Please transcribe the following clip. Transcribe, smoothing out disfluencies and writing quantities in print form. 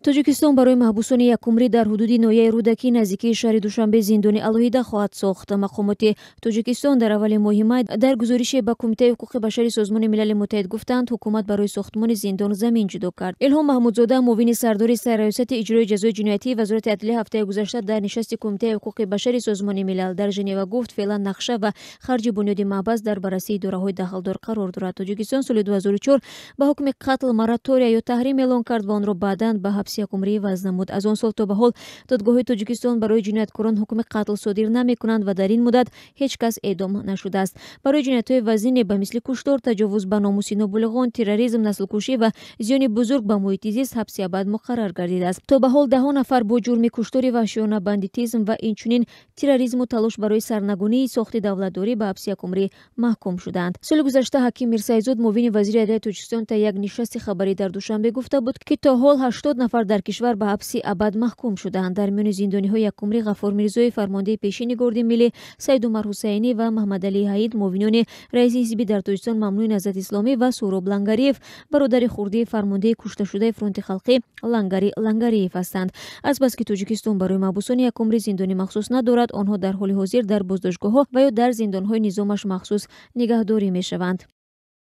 Тоҷикистон барои маҳбусони якумрӣ дар ҳудуди ноҳияи Рӯдакӣ наздикии шаҳри Душанбе зиндони алоҳида хоҳад сохт. Мақомоти Тоҷикистон дар аввали моҳи май дар гузорише ба Кумитаи ҳуқуқи башари Созмони Милали Муттаҳид гуфтанд ҳукумат барои сохтмони зиндон замин ҷудо кард. Илҳом Маҳмудзода муовини сардори сайраёсати иҷрои ҷазои ҷиноятии вазорати адлия ҳафтаи гузашта дар нишасти Кумитаи ҳуқуқи башари Созмони Милал дар Женева гуфт феълан нақша ва харҷи бунёди маҳбас дар баррасии идораҳои дахлдор қарор дорад. Тоҷикистон соли 2004 ба ҳукми қатл моратория ё таҳрим эълон кард ва онро баъдан ба ҳабси якумрӣ вазъ намуд. Аз он сол то ба ҳол додгоҳҳои Тоҷикистон барои ҷинояткорон ҳукми қатл содир намекунанд ва дар ин муддат ҳеҷ кас эъдом нашудааст. Барои ҷиноятҳои вазине ба мисли куштор, таҷовуз ба номуси нобулиғон, терроризм, наслкушӣ ва зиёни бузург ба муҳити зист ҳабси абад муқаррар гардидааст. То ба ҳол даҳон нафар бо ҷурми куштори ваҳшиёна, бандитизм ва инчунин терроризму талош барои сарнагунии сохти давлатдорӣ ба ҳабси якумрӣ маҳкум шуданд. Соли гузашта ҳаким Мирсаизод муовини вазири адлияи Тоҷикистон та як нишасти хабарӣ дар Душанбе гуфта буд, ки то ҳол 80 нафар дар кишвар ба ҳабси абад маҳкум шуданд. Дар миёни зиндониҳои якумрӣ Ғаффор Мирзоев, фармондеи пешини горди миллӣ, Саид Умар Ҳусайнӣ ва Маҳмадалии Ҳаид, муовинони раиси ҳизби дар Тоҷикистон Мамнӯи Наззати Исломӣ ва Суроб Лангариев, бародари хурдии фармондеи кушташудаи фронти халқӣ Лангари Лангариев ҳастанд. Азбаски Тоҷикистон барои маҳбусони якумрӣ зиндони махсус надорад, онҳо дар ҳоли ҳозир дар боздоштгоҳҳо ва ё дар зиндонҳои низомаш махсус нигаҳдорӣ мешаванд.